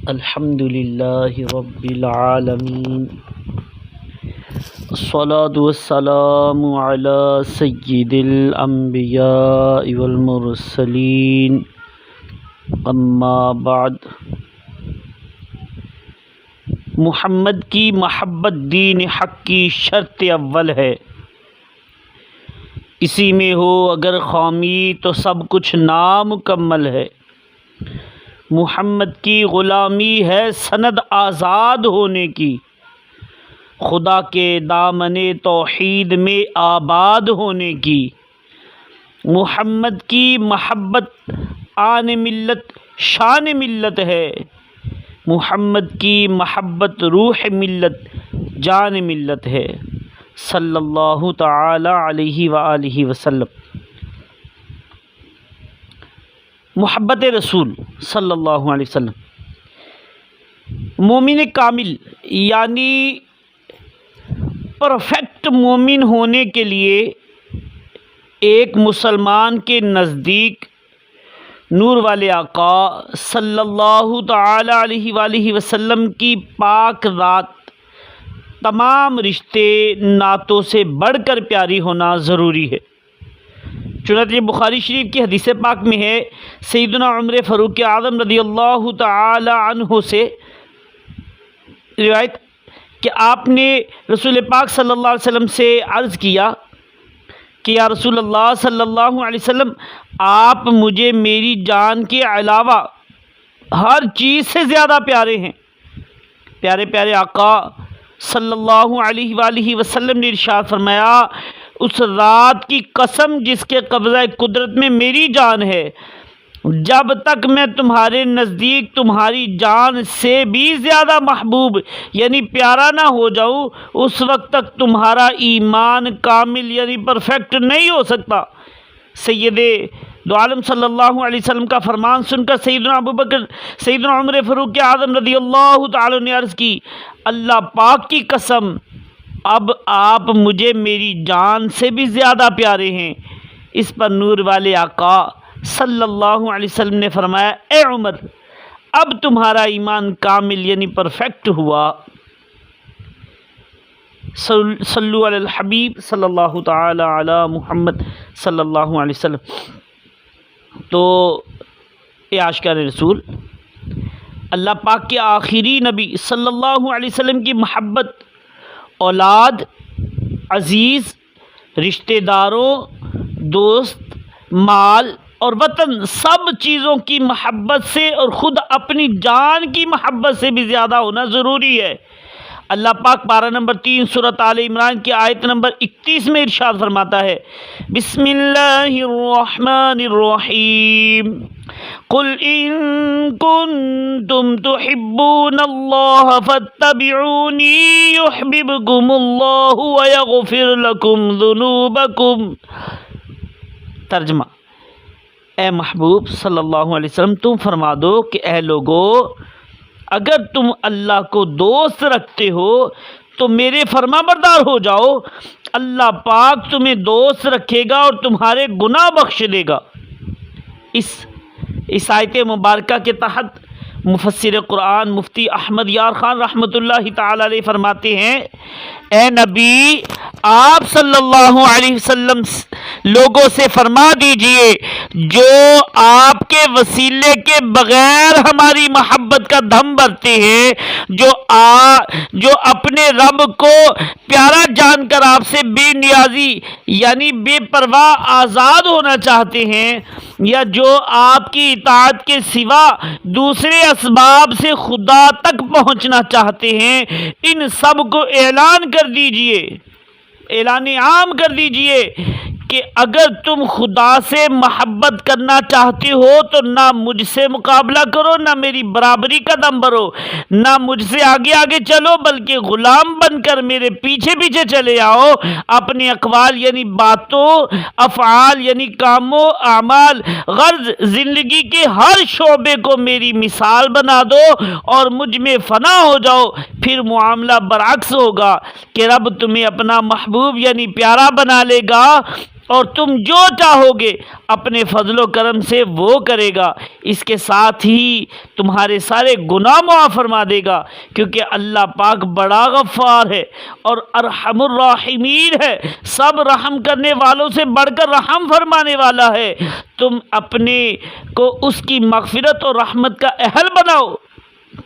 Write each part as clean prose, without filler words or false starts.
الحمد للہ رب العالمین، الصلاة والسلام علی سید الانبیاء والمرسلین، اما بعد۔ محمد کی محبت دین حق کی شرط اول ہے، اسی میں ہو اگر خامی تو سب کچھ نامکمل ہے۔ محمد کی غلامی ہے سند آزاد ہونے کی، خدا کے دامن توحید میں آباد ہونے کی۔ محمد کی محبت آن ملت شان ملت ہے، محمد کی محبت روح ملت جان ملت ہے، صلی اللہ تعالی علیہ وآلہ وسلم۔ محبت رسول صلی اللہ علیہ وسلم، مومن کامل یعنی پرفیکٹ مومن ہونے کے لیے ایک مسلمان کے نزدیک نور والے آقا صلی اللہ تعالی علیہ وآلہ وسلم کی پاک ذات تمام رشتے نعتوں سے بڑھ کر پیاری ہونا ضروری ہے۔ چنانچہ بخاری شریف کی حدیث پاک میں ہے، سیدنا عمر فاروق اعظم رضی اللہ تعالی عنہ سے روایت کہ آپ نے رسول پاک صلی اللہ علیہ وسلم سے عرض کیا کہ یا رسول اللہ صلی اللہ علیہ وسلم، آپ مجھے میری جان کے علاوہ ہر چیز سے زیادہ پیارے ہیں۔ پیارے پیارے آقا صلی اللہ علیہ وآلہ وسلم نے ارشاد فرمایا، اس ذات کی قسم جس کے قبضہ قدرت میں میری جان ہے، جب تک میں تمہارے نزدیک تمہاری جان سے بھی زیادہ محبوب یعنی پیارا نہ ہو جاؤں، اس وقت تک تمہارا ایمان کامل یعنی پرفیکٹ نہیں ہو سکتا۔ سید دو عالم صلی اللہ علیہ وسلم کا فرمان سن کر سیدنا ابوبکر سیدنا عمر فاروق اعظم رضی اللہ تعالی عنہ نے عرض کی، اللہ پاک کی قسم، اب آپ مجھے میری جان سے بھی زیادہ پیارے ہیں۔ اس پر نور والے آقا صلی اللہ علیہ وسلم نے فرمایا، اے عمر، اب تمہارا ایمان کامل یعنی پرفیکٹ ہوا۔ صلو علی الحبیب صلی اللہ تعالی علی محمد صلی اللہ علیہ وسلم۔ تو اے عاشقان رسول، اللہ پاک کے آخری نبی صلی اللہ علیہ وسلم کی محبت اولاد، عزیز، رشتہ داروں، دوست، مال اور وطن، سب چیزوں کی محبت سے اور خود اپنی جان کی محبت سے بھی زیادہ ہونا ضروری ہے۔ اللہ پاک پارہ نمبر 3 سورۃ آل عمران کی آیت نمبر 31 میں ارشاد فرماتا ہے، بسم اللہ الرحمن الرحیم، قل ان کنتم تحبون اللہ فاتبعونی یحببکم اللہ ویغفر لکم ذنوبکم۔ ترجمہ، اے محبوب صلی اللہ علیہ وسلم، تم فرما دو کہ اے لوگو، اگر تم اللہ کو دوست رکھتے ہو تو میرے فرما بردار ہو جاؤ، اللہ پاک تمہیں دوست رکھے گا اور تمہارے گناہ بخش دے گا۔ اس آیت مبارکہ کے تحت مفسر قرآن مفتی احمد یار خان رحمۃ اللہ تعالی علیہ فرماتے ہیں، اے نبی، آپ صلی اللہ علیہ وسلم لوگوں سے فرما دیجئے، جو آپ کے وسیلے کے بغیر ہماری محبت کا دم بھرتے ہیں، جو اپنے رب کو پیارا جان کر آپ سے بے نیازی یعنی بے پرواہ آزاد ہونا چاہتے ہیں، یا جو آپ کی اطاعت کے سوا دوسرے اسباب سے خدا تک پہنچنا چاہتے ہیں، ان سب کو اعلان کر دیجئے، اعلان عام کر دیجئے کہ اگر تم خدا سے محبت کرنا چاہتے ہو تو نہ مجھ سے مقابلہ کرو، نہ میری برابری کا دم بھرو، نہ مجھ سے آگے آگے چلو، بلکہ غلام بن کر میرے پیچھے پیچھے چلے آؤ۔ اپنے اقوال یعنی باتوں، افعال یعنی کاموں، اعمال، غرض زندگی کے ہر شعبے کو میری مثال بنا دو اور مجھ میں فنا ہو جاؤ، پھر معاملہ برعکس ہوگا کہ رب تمہیں اپنا محبوب یعنی پیارا بنا لے گا اور تم جو چاہو گے اپنے فضل و کرم سے وہ کرے گا، اس کے ساتھ ہی تمہارے سارے گناہ معاف فرما دے گا، کیونکہ اللہ پاک بڑا غفار ہے اور ارحم الراحمین ہے، سب رحم کرنے والوں سے بڑھ کر رحم فرمانے والا ہے۔ تم اپنے کو اس کی مغفرت اور رحمت کا اہل بناؤ،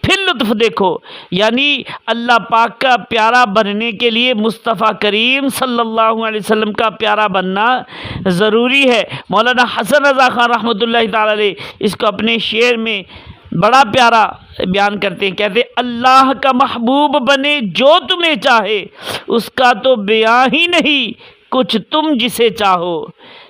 پھر لطف دیکھو۔ یعنی اللہ پاک کا پیارا بننے کے لیے مصطفیٰ کریم صلی اللہ علیہ وسلم کا پیارا بننا ضروری ہے۔ مولانا حسن رضا خان رحمۃ اللہ تعالی علیہ اس کو اپنے شعر میں بڑا پیارا بیان کرتے ہیں، کہتے ہیں اللہ کا محبوب بنے جو تمہیں چاہے، اس کا تو بیان ہی نہیں کچھ تم جسے چاہو۔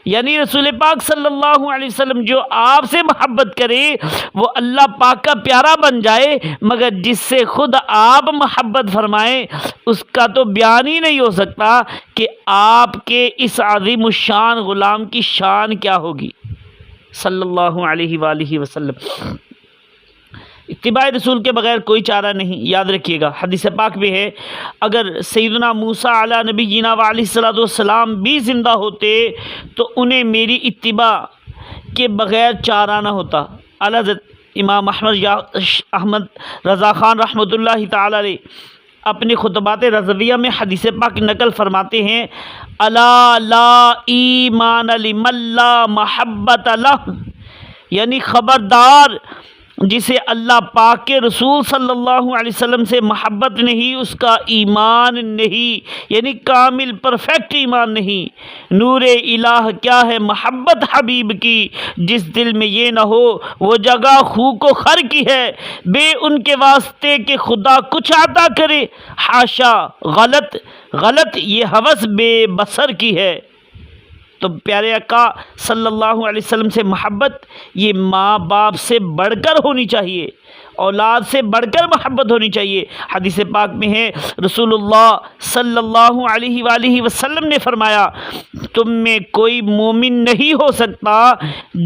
یعنی رسول پاک صلی اللہ علیہ وسلم جو آپ سے محبت کرے وہ اللہ پاک کا پیارا بن جائے، مگر جس سے خود آپ محبت فرمائیں اس کا تو بیان ہی نہیں ہو سکتا کہ آپ کے اس عظیم الشان غلام کی شان کیا ہوگی صلی اللہ علیہ وآلہ وسلم۔ اتباع رسول کے بغیر کوئی چارہ نہیں، یاد رکھیے گا۔ حدیث پاک میں ہے اگر سیدنا موسیٰ علی نبینا وعلیہ الصلوۃ والسلام بھی زندہ ہوتے تو انہیں میری اتباع کے بغیر چارہ نہ ہوتا۔ اعلیٰ حضرت امام احمد رضا خان رحمۃ اللہ تعالی علیہ اپنے خطبات رضویہ میں حدیث پاک نقل فرماتے ہیں الا لا ایمان لمن لا محبت لہ، یعنی خبردار جسے اللہ پاک کے رسول صلی اللہ علیہ وسلم سے محبت نہیں اس کا ایمان نہیں، یعنی کامل پرفیکٹ ایمان نہیں۔ نور الہ کیا ہے محبت حبیب کی، جس دل میں یہ نہ ہو وہ جگہ خو کو خر کی ہے، بے ان کے واسطے کہ خدا کچھ عطا کرے، حاشا غلط یہ ہوس بے بصر کی ہے۔ تو پیارے آقا صلی اللہ علیہ وسلم سے محبت یہ ماں باپ سے بڑھ کر ہونی چاہیے، اولاد سے بڑھ کر محبت ہونی چاہیے۔ حدیث پاک میں ہے رسول اللہ صلی اللہ علیہ وآلہ وسلم نے فرمایا تم میں کوئی مومن نہیں ہو سکتا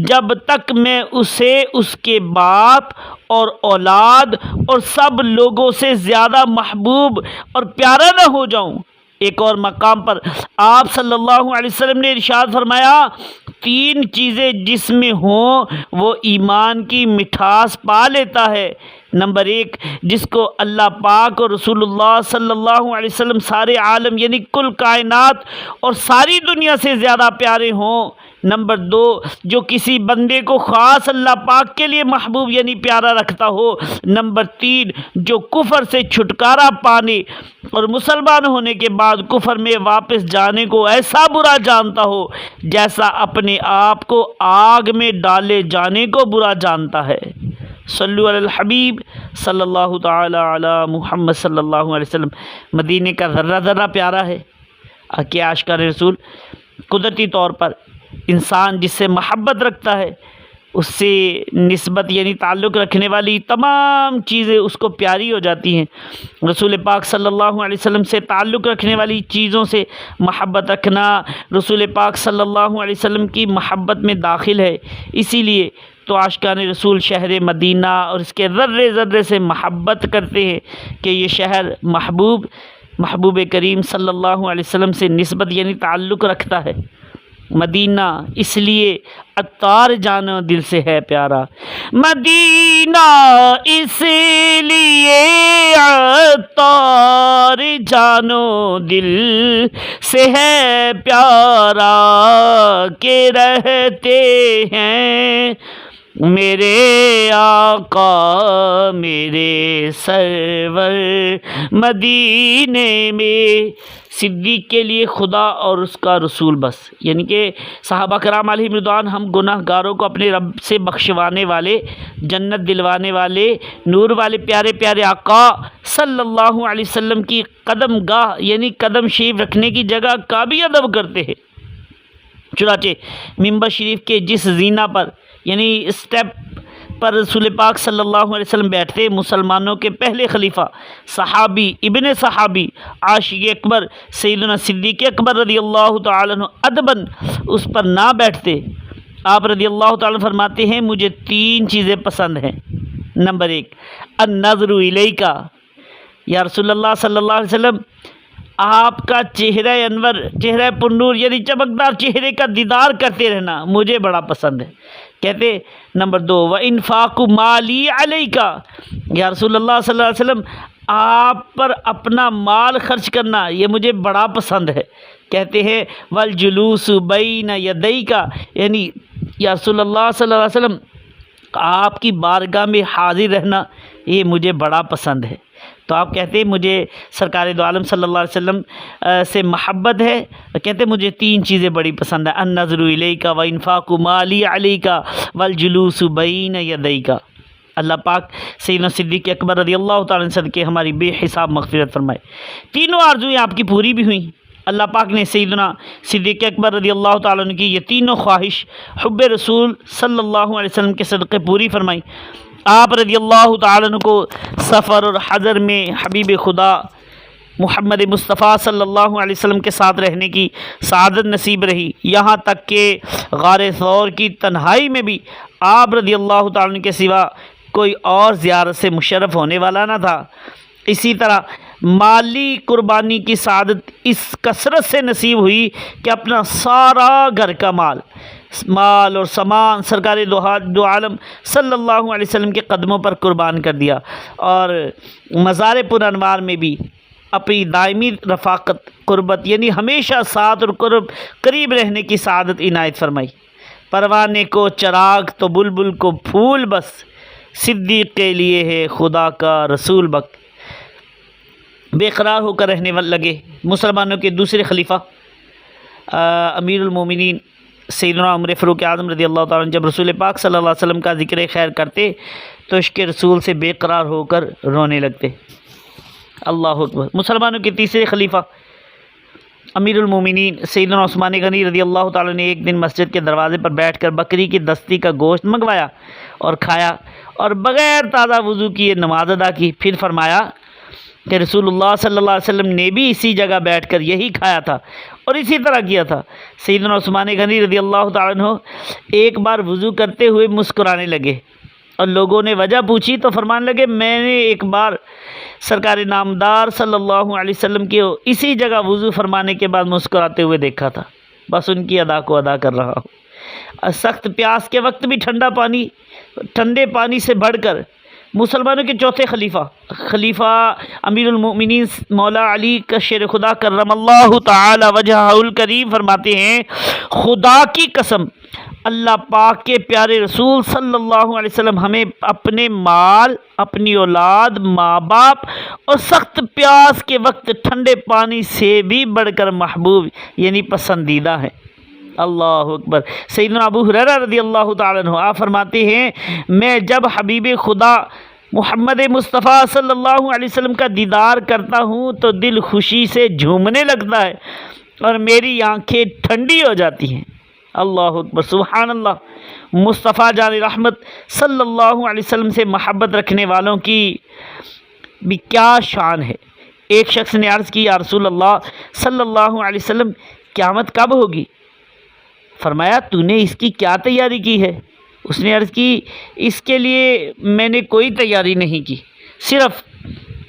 جب تک میں اسے اس کے باپ اور اولاد اور سب لوگوں سے زیادہ محبوب اور پیارا نہ ہو جاؤں۔ ایک اور مقام پر آپ صلی اللہ علیہ وسلم نے ارشاد فرمایا تین چیزیں جس میں ہوں وہ ایمان کی مٹھاس پا لیتا ہے۔ نمبر ایک، جس کو اللہ پاک اور رسول اللہ صلی اللہ علیہ وسلم سارے عالم یعنی کل کائنات اور ساری دنیا سے زیادہ پیارے ہوں۔ نمبر دو، جو کسی بندے کو خاص اللہ پاک کے لیے محبوب یعنی پیارا رکھتا ہو۔ نمبر تین، جو کفر سے چھٹکارا پانے اور مسلمان ہونے کے بعد کفر میں واپس جانے کو ایسا برا جانتا ہو جیسا اپنے آپ کو آگ میں ڈالے جانے کو برا جانتا ہے۔ صلو علی الحبیب صلی اللہ تعالی علی محمد صلی اللہ علیہ وسلم۔ مدینے کا ذرہ ذرہ پیارا ہے کہ عاشقان رسول قدرتی طور پر انسان جس سے محبت رکھتا ہے اس سے نسبت یعنی تعلق رکھنے والی تمام چیزیں اس کو پیاری ہو جاتی ہیں۔ رسول پاک صلی اللہ علیہ وسلم سے تعلق رکھنے والی چیزوں سے محبت رکھنا رسول پاک صلی اللہ علیہ وسلم کی محبت میں داخل ہے۔ اسی لیے تو عاشقان رسول شہر مدینہ اور اس کے ذرے ذرے سے محبت کرتے ہیں کہ یہ شہر محبوب کریم صلی اللہ علیہ وسلم سے نسبت یعنی تعلق رکھتا ہے۔ مدینہ اس لیے عطار جانو دل سے ہے پیارا، مدینہ اس لیے عطار جانو دل سے ہے پیارا کہ رہتے ہیں میرے آقا میرے سرور مدینے میں۔ صدیق کے لیے خدا اور اس کا رسول بس، یعنی کہ صحابہ کرام علیہم رضوان ہم گناہ گاروں کو اپنے رب سے بخشوانے والے، جنت دلوانے والے، نور والے پیارے پیارے آقا صلی اللہ علیہ وسلم کی قدم گاہ یعنی قدم شریف رکھنے کی جگہ کا بھی ادب کرتے ہیں۔ چنانچہ ممبر شریف کے جس زینہ پر یعنی اسٹیپ پر رسول پاک صلی اللہ علیہ وسلم بیٹھتے، مسلمانوں کے پہلے خلیفہ صحابی ابن صحابی عاشق اکبر سیدنا صدیق اکبر رضی اللہ تعالیٰ عنہ ادباً اس پر نہ بیٹھتے۔ آپ رضی اللہ تعالیٰ فرماتے ہیں مجھے تین چیزیں پسند ہیں۔ نمبر ایک، النظر الیک، یا رسول اللہ صلی اللہ علیہ وسلم آپ کا چہرہ انور، چہرہ پرنور یعنی چمکدار چہرے کا دیدار کرتے رہنا مجھے بڑا پسند ہے۔ کہتے نمبر 2 وَإِنفَاقُ مَالِي عَلَيْكَ، یا رسول اللہ صلی اللہ علیہ وسلم آپ پر اپنا مال خرچ کرنا یہ مجھے بڑا پسند ہے۔ کہتے ہیں وَالْجُلُوسُ بَيْنَ يَدَيْكَ، یعنی یا رسول اللہ صلی اللہ علیہ وسلم آپ کی بارگاہ میں حاضر رہنا یہ مجھے بڑا پسند ہے۔ تو آپ کہتے ہیں مجھے سرکار دو عالم صلی اللہ علیہ وسلم سے محبت ہے، کہتے ہیں مجھے 3 چیزیں بڑی پسند ہیں، النظر الیک وانفاق مالی علیک والجلوس بین یدیک۔ اللہ پاک سیدنا صدیق اکبر رضی اللہ تعالیٰ عنہ صدقے ہماری بے حساب مغفرت فرمائے۔ تینوں آرزویں آپ کی پوری بھی ہوئیں۔ اللہ پاک نے سیدنا صدیق اکبر رضی اللہ تعالیٰ عنہ کی یہ تینوں خواہش حب رسول صلی اللہ علیہ وسلم کے صدقے پوری فرمائی۔ آپ رضی اللہ تعالیٰ عنہ کو سفر اور حضر میں حبیب خدا محمد مصطفیٰ صلی اللہ علیہ وسلم کے ساتھ رہنے کی سعادت نصیب رہی، یہاں تک کہ غار ثور کی تنہائی میں بھی آپ رضی اللہ تعالیٰ عنہ کے سوا کوئی اور زیارت سے مشرف ہونے والا نہ تھا۔ اسی طرح مالی قربانی کی سعادت اس کثرت سے نصیب ہوئی کہ اپنا سارا گھر کا مال اور سامان سرکار دو عالم صلی اللہ علیہ وسلم کے قدموں پر قربان کر دیا، اور مزار پر انوار میں بھی اپنی دائمی رفاقت قربت یعنی ہمیشہ ساتھ اور قریب رہنے کی سعادت عنایت فرمائی۔ پروانے کو چراغ تو بلبل کو پھول، بس صدیق کے لیے ہے خدا کا رسول بک۔ بے قرار ہو کر رہنے لگے مسلمانوں کے دوسرے خلیفہ امیر المومنین سیدنا عمر فاروق اعظم رضی اللہ تعالیٰ عنہ جب رسول پاک صلی اللہ علیہ وسلم کا ذکر خیر کرتے تو عشق رسول سے بے قرار ہو کر رونے لگتے۔ اللہ اکبر۔ مسلمانوں کے تیسرے خلیفہ امیر المومنین سیدنا عثمان غنی رضی اللہ تعالیٰ نے ایک دن مسجد کے دروازے پر بیٹھ کر بکری کی دستی کا گوشت منگوایا اور کھایا، اور بغیر تازہ وضو کیے نماز ادا کی۔ پھر فرمایا کہ رسول اللہ صلی اللہ علیہ وسلم نے بھی اسی جگہ بیٹھ کر یہی کھایا تھا اور اسی طرح کیا تھا۔ سیدنا عثمان غنی رضی اللہ تعالیٰ عنہ ایک بار وضو کرتے ہوئے مسکرانے لگے، اور لوگوں نے وجہ پوچھی تو فرمانے لگے میں نے ایک بار سرکار نامدار صلی اللہ علیہ وسلم کے اسی جگہ وضو فرمانے کے بعد مسکراتے ہوئے دیکھا تھا، بس ان کی ادا کو ادا کر رہا ہوں۔ سخت پیاس کے وقت بھی ٹھنڈے پانی سے بڑھ کر مسلمانوں کے چوتھے خلیفہ امیر المؤمنین مولا علی کا شیر خدا کرم اللہ تعالی وجہہ الکریم فرماتے ہیں خدا کی قسم اللہ پاک کے پیارے رسول صلی اللہ علیہ وسلم ہمیں اپنے مال، اپنی اولاد، ماں باپ اور سخت پیاس کے وقت ٹھنڈے پانی سے بھی بڑھ کر محبوب یعنی پسندیدہ ہیں۔ اللہ اکبر۔ سیدنا ابو ہریرہ رضی اللہ تعالیٰ عنہ آپ فرماتے ہیں میں جب حبیب خدا محمد مصطفیٰ صلی اللہ علیہ وسلم کا دیدار کرتا ہوں تو دل خوشی سے جھومنے لگتا ہے اور میری آنکھیں ٹھنڈی ہو جاتی ہیں۔ اللہ اکبر، سبحان اللہ۔ مصطفیٰ جان رحمت صلی اللہ علیہ وسلم سے محبت رکھنے والوں کی بھی کیا شان ہے۔ ایک شخص نے عرض کی یا رسول اللہ صلی اللہ علیہ وسلم قیامت کب ہوگی؟ فرمایا تو نے اس کی کیا تیاری کی ہے؟ اس نے عرض کی اس کے لیے میں نے کوئی تیاری نہیں کی، صرف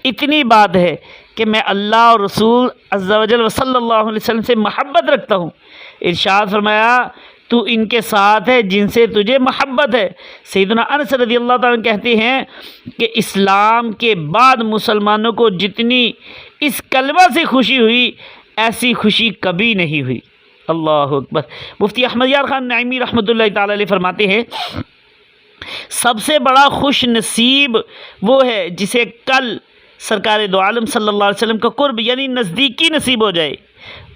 اتنی بات ہے کہ میں اللہ اور رسول عز و جل صلی اللہ علیہ وسلم سے محبت رکھتا ہوں۔ ارشاد فرمایا تو ان کے ساتھ ہے جن سے تجھے محبت ہے۔ سیدنا انس رضی اللہ تعالیٰ عنہ کہتے ہیں کہ اسلام کے بعد مسلمانوں کو جتنی اس کلمہ سے خوشی ہوئی ایسی خوشی کبھی نہیں ہوئی۔ اللہ اکبر۔ مفتی احمد یار خان نعیمی رحمۃ اللہ تعالیٰ علیہ فرماتے ہیں سب سے بڑا خوش نصیب وہ ہے جسے کل سرکار دو عالم صلی اللہ علیہ وسلم کا قرب یعنی نزدیکی نصیب ہو جائے۔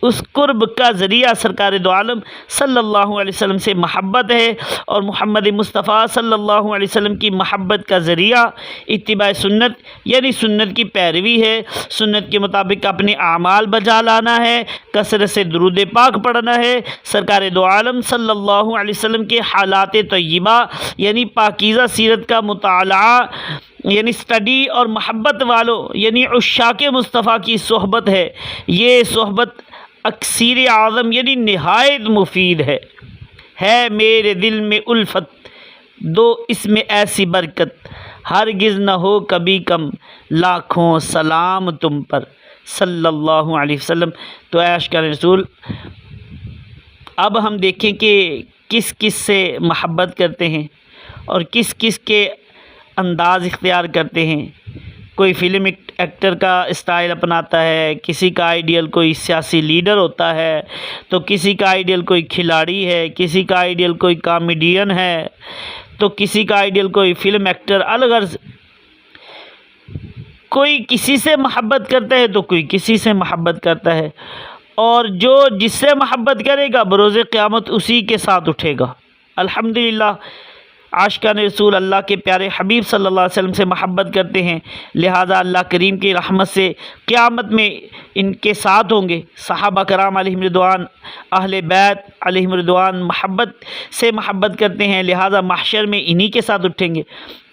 اس قرب کا ذریعہ سرکار دو عالم صلی اللہ علیہ وسلم سے محبت ہے، اور محمد مصطفیٰ صلی اللہ علیہ وسلم کی محبت کا ذریعہ اتباع سنت یعنی سنت کی پیروی ہے، سنت کے مطابق اپنے اعمال بجا لانا ہے، کثرت سے درود پاک پڑھنا ہے، سرکار دو عالم صلی اللہ علیہ وسلم کے حالات طیبہ یعنی پاکیزہ سیرت کا مطالعہ یعنی اسٹڈی، اور محبت والوں یعنی عشاق مصطفیٰ کی صحبت ہے۔ یہ صحبت اکثیر اعظم یعنی نہایت مفید ہے میرے دل میں الفت دو اس میں ایسی برکت ہرگز نہ ہو کبھی کم لاکھوں سلام تم پر۔ صلی اللہ علیہ وسلم۔ تو اے عاشقان رسول، اب ہم دیکھیں کہ کس کس سے محبت کرتے ہیں اور کس کس کے انداز اختیار کرتے ہیں۔ کوئی فلم ایکٹر کا اسٹائل اپناتا ہے، کسی کا آئیڈیل کوئی سیاسی لیڈر ہوتا ہے، تو کسی کا آئیڈیل کوئی کھلاڑی ہے، کسی کا آئیڈیل کوئی کامیڈین ہے، تو کسی کا آئیڈیل کوئی فلم ایکٹر، الغرض کوئی کسی سے محبت کرتا ہے تو کوئی کسی سے محبت کرتا ہے، اور جو جس سے محبت کرے گا بروز قیامت اسی کے ساتھ اٹھے گا۔ الحمدللہ عاشقان رسول اللہ کے پیارے حبیب صلی اللہ علیہ وسلم سے محبت کرتے ہیں، لہٰذا اللہ کریم کی رحمت سے قیامت میں ان کے ساتھ ہوں گے۔ صحابہ کرام علیہم رضوان، اہل بیت علیہم رضوان محبت سے محبت کرتے ہیں، لہٰذا محشر میں انہی کے ساتھ اٹھیں گے۔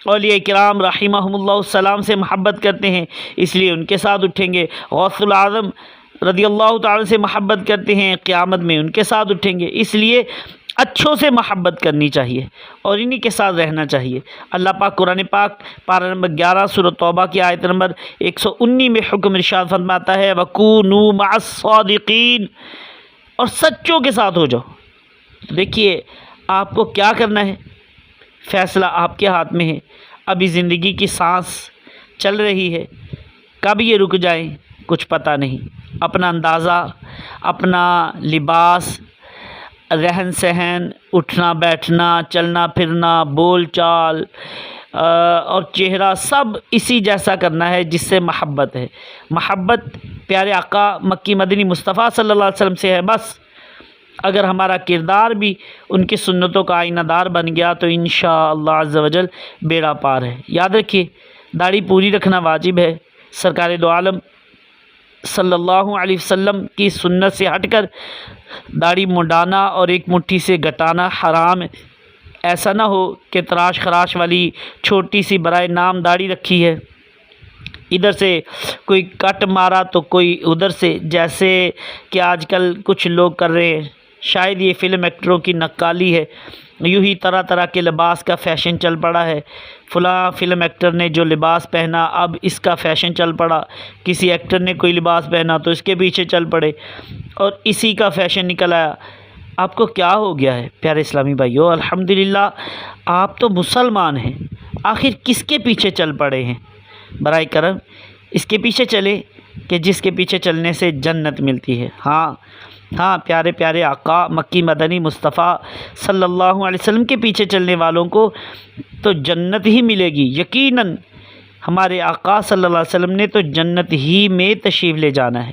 اولیاء کرام رحمہم اللہ السلام سے محبت کرتے ہیں، اس لیے ان کے ساتھ اٹھیں گے۔ غوث العظم رضی اللہ تعالیٰ سے محبت کرتے ہیں، قیامت میں ان کے ساتھ اٹھیں گے۔ اس لیے اچھوں سے محبت کرنی چاہیے اور انہی کے ساتھ رہنا چاہیے۔ اللہ پاک قرآن پاک پارہ نمبر 11 سورۃ توبہ کی آیت نمبر 119 میں حکم ارشاد فرماتا ہے وَكُونُوا مَعَ الصَّادِقِينَ، اور سچوں کے ساتھ ہو جاؤ۔ دیکھیے آپ کو کیا کرنا ہے، فیصلہ آپ کے ہاتھ میں ہے۔ ابھی زندگی کی سانس چل رہی ہے، کب یہ رک جائیں کچھ پتہ نہیں۔ اپنا اندازہ، اپنا لباس، رہن سہن، اٹھنا بیٹھنا، چلنا پھرنا، بول چال اور چہرہ سب اسی جیسا کرنا ہے جس سے محبت ہے۔ محبت پیارے آقا مکی مدنی مصطفیٰ صلی اللہ علیہ وسلم سے ہے بس۔ اگر ہمارا کردار بھی ان کی سنتوں کا آئینہ دار بن گیا تو انشاءاللہ عز و جل بیڑا پار ہے۔ یاد رکھیے داڑھی پوری رکھنا واجب ہے۔ سرکار دو عالم صلی اللہ علیہ وسلم کی سنت سے ہٹ کر داڑھی منڈانا اور ایک مٹھی سے گٹانا حرام ہے۔ ایسا نہ ہو کہ تراش خراش والی چھوٹی سی برائے نام داڑھی رکھی ہے، ادھر سے کوئی کٹ مارا تو کوئی ادھر سے، جیسے کہ آج کل کچھ لوگ کر رہے ہیں۔ شاید یہ فلم ایکٹروں کی نقالی ہے، یوں ہی طرح طرح کے لباس کا فیشن چل پڑا ہے۔ فلاں فلم ایکٹر نے جو لباس پہنا اب اس کا فیشن چل پڑا، کسی ایکٹر نے کوئی لباس پہنا تو اس کے پیچھے چل پڑے اور اسی کا فیشن نکل آیا۔ آپ کو کیا ہو گیا ہے پیارے اسلامی بھائیو؟ الحمدللہ آپ تو مسلمان ہیں، آخر کس کے پیچھے چل پڑے ہیں؟ برائے کرم اس کے پیچھے چلے کہ جس کے پیچھے چلنے سے جنت ملتی ہے۔ ہاں پیارے پیارے آقا مکی مدنی مصطفیٰ صلی اللہ علیہ وسلم کے پیچھے چلنے والوں کو تو جنت ہی ملے گی یقیناً۔ ہمارے آقا صلی اللہ علیہ وسلم نے تو جنت ہی میں تشریف لے جانا ہے۔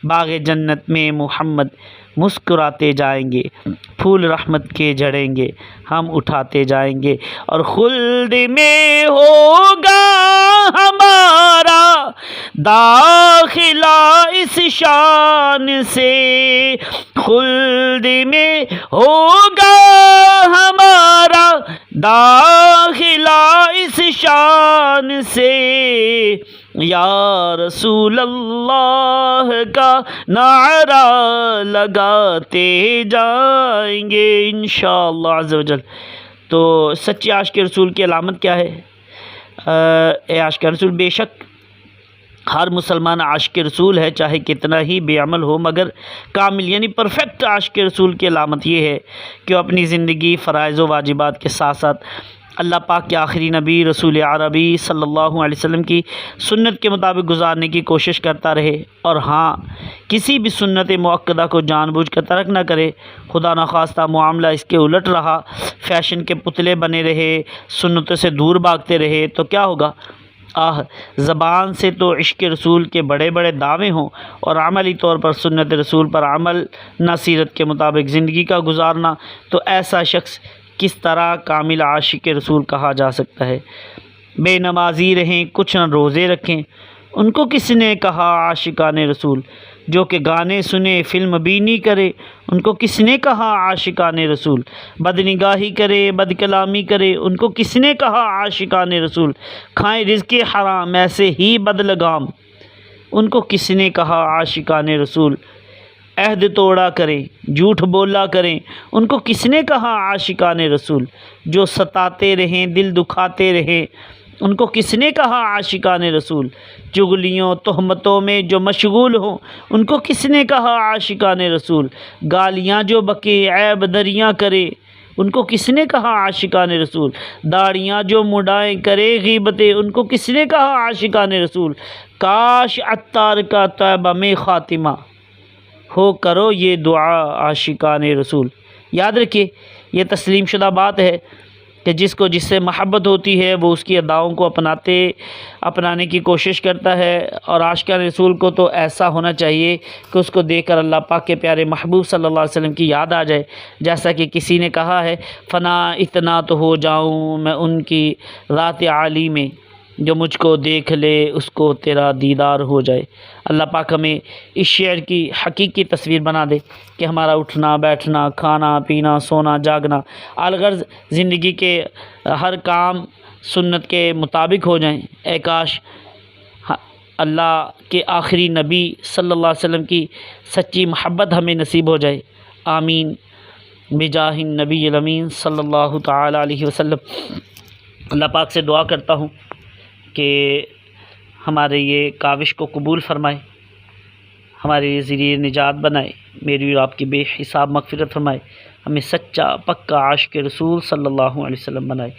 باغ جنت میں محمد مسکراتے جائیں گے، پھول رحمت کے جھڑیں گے، ہم اٹھاتے جائیں گے، اور خلد میں ہوگا ہمارا داخلہ اس شان سے، خلد میں ہوگا ہمارا داخلہ اس شان سے، یا رسول اللہ کا نعرہ لگاتے جائیں گے انشاءاللہ عز و جل۔ تو سچے عاشق رسول کی علامت کیا ہے؟ اے عاشق رسول، بے شک ہر مسلمان عاشق رسول ہے، چاہے کتنا ہی بے عمل ہو، مگر کامل یعنی پرفیکٹ عاشق رسول کی علامت یہ ہے کہ وہ اپنی زندگی فرائض و واجبات کے ساتھ ساتھ اللہ پاک کے آخری نبی رسول عربی صلی اللہ علیہ وسلم کی سنت کے مطابق گزارنے کی کوشش کرتا رہے، اور ہاں کسی بھی سنت مؤکدہ کو جان بوجھ کر ترک نہ کرے۔ خدا نخواستہ معاملہ اس کے الٹ رہا، فیشن کے پتلے بنے رہے، سنتوں سے دور بھاگتے رہے تو کیا ہوگا؟ زبان سے تو عشق رسول کے بڑے بڑے دعوے ہوں اور عملی طور پر سنت رسول پر عمل نہ سیرت کے مطابق زندگی کا گزارنا، تو ایسا شخص کس طرح کامل عاشق رسول کہا جا سکتا ہے؟ بے نمازی رہیں، کچھ نہ روزے رکھیں، ان کو کس نے کہا عاشقان رسول؟ جو کہ گانے سنے فلم بینی کرے، ان کو کس نے کہا عاشقان رسول؟ بد نگاہی کرے، بد کلامی کرے، ان کو کس نے کہا عاشقان رسول؟ کھائیں رزق حرام ایسے ہی بد لگام، ان کو کس نے کہا عاشقان رسول؟ عہد توڑا کریں، جھوٹ بولا کریں، ان کو کس نے کہا عاشقان رسول؟ جو ستاتے رہیں، دل دکھاتے رہیں، ان کو کس نے کہا عاشقان رسول؟ چغلیوں تہمتوں میں جو مشغول ہوں ان کو کس نے کہا عاشقان رسول؟ گالیاں جو بکے عیب دریاں کرے ان کو کس نے کہا عاشقان رسول؟ داڑیاں جو مڈائیں کرے غیبتیں ان کو کس نے کہا عاشقان رسول؟ کاش عطار کا طیبہ میں خاتمہ ہو، کرو یہ دعا عاشقان رسول۔ یاد رکھیے یہ تسلیم شدہ بات ہے کہ جس کو جس سے محبت ہوتی ہے وہ اس کی اداؤں کو اپنانے کی کوشش کرتا ہے، اور عاشقان رسول کو تو ایسا ہونا چاہیے کہ اس کو دیکھ کر اللہ پاک کے پیارے محبوب صلی اللہ علیہ وسلم کی یاد آ جائے۔ جیسا کہ کسی نے کہا ہے، فنا اتنا تو ہو جاؤں میں ان کی ذات عالی میں، جو مجھ کو دیکھ لے اس کو تیرا دیدار ہو جائے۔ اللہ پاک ہمیں اس شعر کی حقیقی تصویر بنا دے کہ ہمارا اٹھنا بیٹھنا کھانا پینا سونا جاگنا الغرض زندگی کے ہر کام سنت کے مطابق ہو جائیں۔ اے کاش اللہ کے آخری نبی صلی اللہ علیہ وسلم کی سچی محبت ہمیں نصیب ہو جائے۔ آمین بجاہ النبی الامین صلی اللہ تعالی علیہ وسلم۔ اللہ پاک سے دعا کرتا ہوں کہ ہمارے یہ کاوش کو قبول فرمائے، ہمارے ذریعے نجات بنائے، میری اور آپ کی بے حساب مغفرت فرمائے، ہمیں سچا پکا عاشق رسول صلی اللہ علیہ وسلم بنائے۔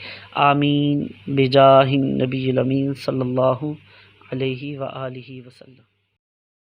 آمین بجاہ النبی الامین صلی اللہ علیہ وآلہ وسلم۔